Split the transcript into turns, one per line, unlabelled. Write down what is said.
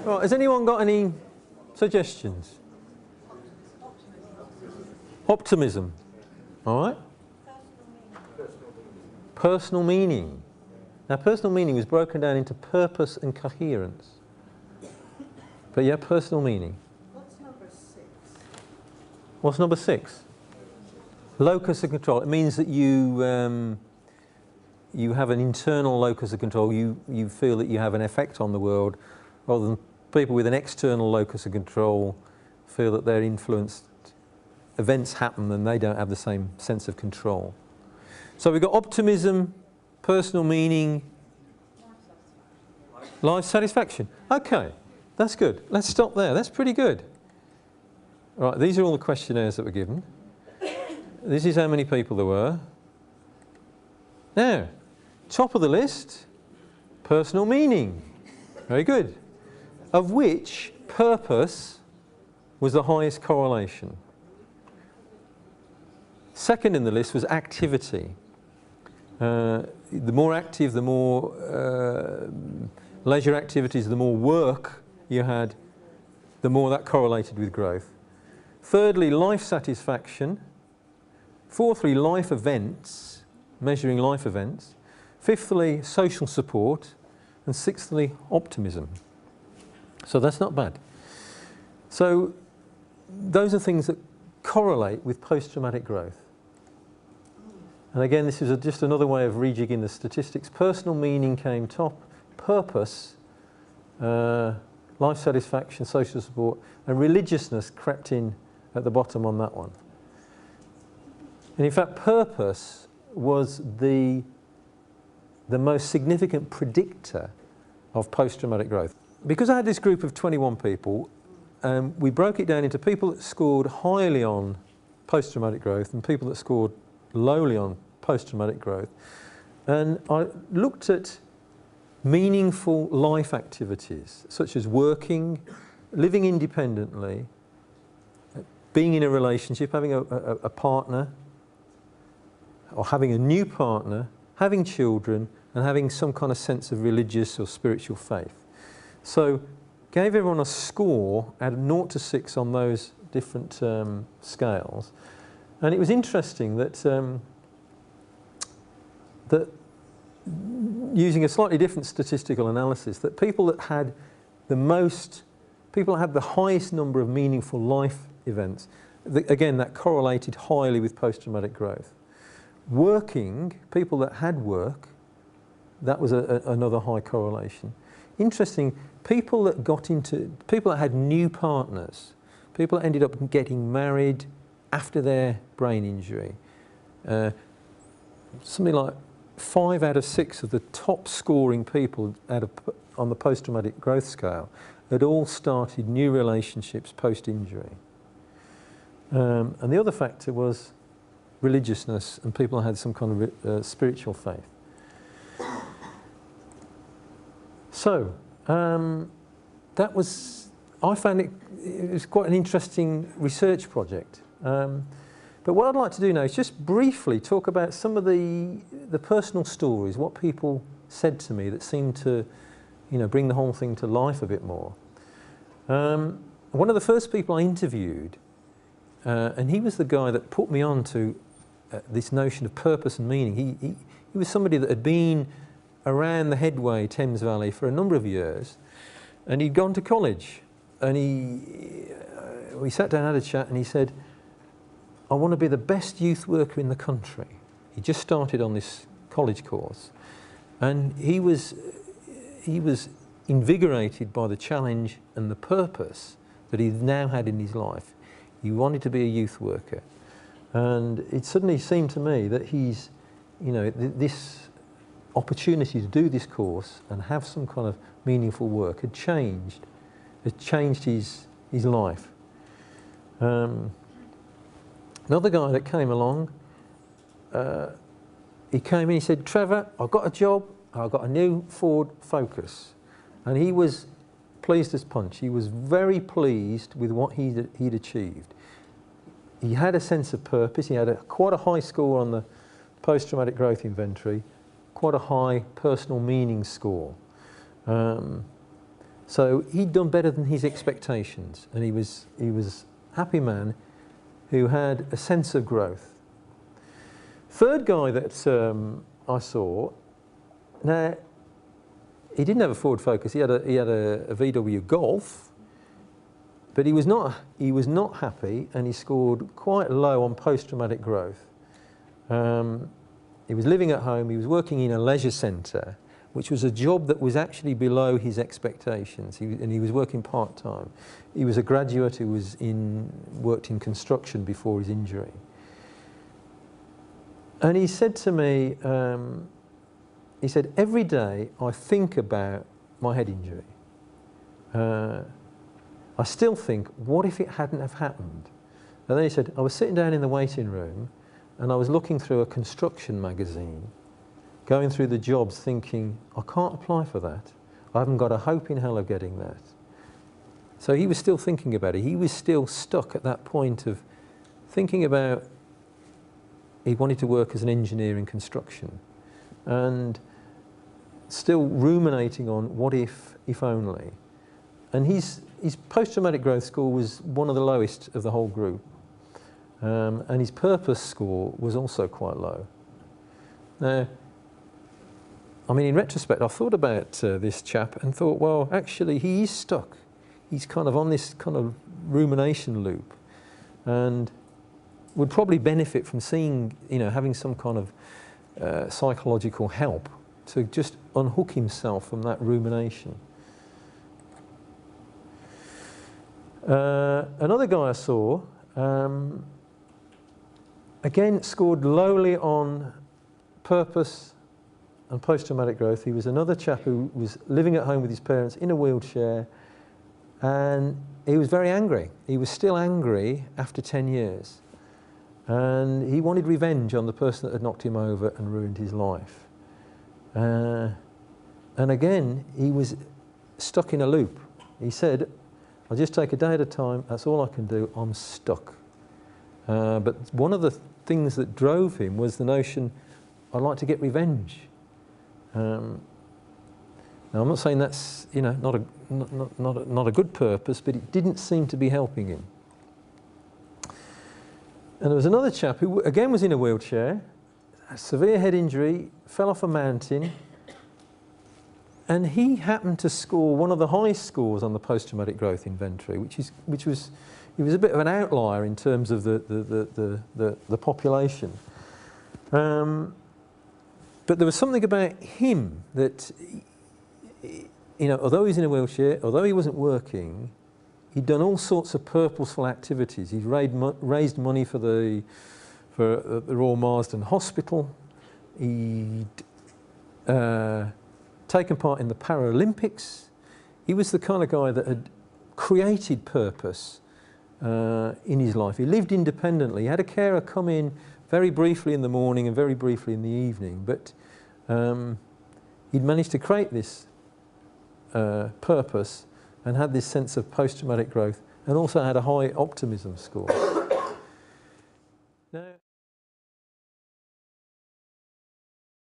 Right, has anyone got any suggestions? Optimism. All right. Personal meaning. Now, personal meaning was broken down into purpose and coherence. But yeah, personal meaning.
What's number 6?
What's number 6? Locus of control. It means that you you have an internal locus of control. You feel that you have an effect on the world, rather than people with an external locus of control feel that they're influenced. Events happen and they don't have the same sense of control. So we've got optimism, personal meaning, life satisfaction. Okay, that's good. Let's stop there. That's pretty good. Right, these are all the questionnaires that were given. This is how many people there were. Now, top of the list, personal meaning. Very good. Of which purpose was the highest correlation. Second in the list was activity. The more active, the more leisure activities, the more work you had, the more that correlated with growth. Thirdly, life satisfaction. Fourthly, life events, measuring life events. Fifthly, social support. And sixthly, optimism. So that's not bad. So those are things that correlate with post-traumatic growth. And again, this is just another way of rejigging the statistics. Personal meaning came top, purpose, life satisfaction, social support, and religiousness crept in at the bottom on that one. And in fact, purpose was the most significant predictor of post-traumatic growth. Because I had this group of 21 people, we broke it down into people that scored highly on post-traumatic growth and people that scored lowly on post-traumatic growth. And I looked at meaningful life activities, such as working, living independently, being in a relationship, having a partner, or having a new partner, having children, and having some kind of sense of religious or spiritual faith. So gave everyone a score out of 0 to 6 on those different scales. And it was interesting that, that using a slightly different statistical analysis, that people that had the highest number of meaningful life events, again, that correlated highly with post-traumatic growth. Working, people that had work, that was another high correlation. Interesting, people that had new partners, people that ended up getting married after their brain injury, something like 5 out of 6 of the top scoring people on the post-traumatic growth scale had all started new relationships post-injury. And the other factor was religiousness, and people had some kind of spiritual faith. So that was, I found it was quite an interesting research project. But what I'd like to do now is just briefly talk about some of the personal stories, what people said to me that seemed to, bring the whole thing to life a bit more. One of the first people I interviewed, and he was the guy that put me on to this notion of purpose and meaning. He was somebody that had been around the Headway, Thames Valley for a number of years, and he'd gone to college, and we sat down and had a chat, and he said, I want to be the best youth worker in the country. He just started on this college course, and he was invigorated by the challenge and the purpose that he now had in his life. He wanted to be a youth worker, and it suddenly seemed to me that he's, this opportunity to do this course and have some kind of meaningful work had changed his life. Another guy that came along, he came in, he said, Trevor, I've got a job, I've got a new Ford Focus. And he was pleased as punch. He was very pleased with what he'd achieved. He had a sense of purpose. He had quite a high score on the post-traumatic growth inventory, quite a high personal meaning score. So he'd done better than his expectations, and he was a happy man who had a sense of growth. Third guy that I saw, now he didn't have a Ford Focus. He had a VW Golf, but he was not happy, and he scored quite low on post-traumatic growth. He was living at home. He was working in a leisure centre, which was a job that was actually below his expectations. And he was working part-time. He was a graduate who worked in construction before his injury. And he said to me, he said, every day I think about my head injury. I still think, what if it hadn't have happened? And then he said, I was sitting down in the waiting room and I was looking through a construction magazine, going through the jobs thinking, I can't apply for that. I haven't got a hope in hell of getting that. So he was still thinking about it. He was still stuck at that point of thinking about, he wanted to work as an engineer in construction and still ruminating on what if only. And his post-traumatic growth score was one of the lowest of the whole group. And his purpose score was also quite low. Now, I mean, in retrospect, I thought about this chap and thought, well, actually, he is stuck. He's kind of on this kind of rumination loop and would probably benefit from seeing, having some kind of psychological help to just unhook himself from that rumination. Another guy I saw, again, scored lowly on purpose and post-traumatic growth. He was another chap who was living at home with his parents in a wheelchair, and he was very angry. He was still angry after 10 years. And he wanted revenge on the person that had knocked him over and ruined his life. And again, he was stuck in a loop. He said, I'll just take a day at a time, that's all I can do, I'm stuck. But one of the things that drove him was the notion, I'd like to get revenge. Now I'm not saying that's not a good purpose, but it didn't seem to be helping him. And there was another chap who again was in a wheelchair, a severe head injury, fell off a mountain, and he happened to score one of the highest scores on the post-traumatic growth inventory, he was a bit of an outlier in terms of the population. But there was something about him that, although he's in a wheelchair, although he wasn't working, he'd done all sorts of purposeful activities. He'd raised money for the Royal Marsden Hospital. He'd taken part in the Paralympics. He was the kind of guy that had created purpose in his life. He lived independently. He had a carer come in very briefly in the morning and very briefly in the evening, but he'd managed to create this purpose and had this sense of post-traumatic growth, and also had a high optimism score.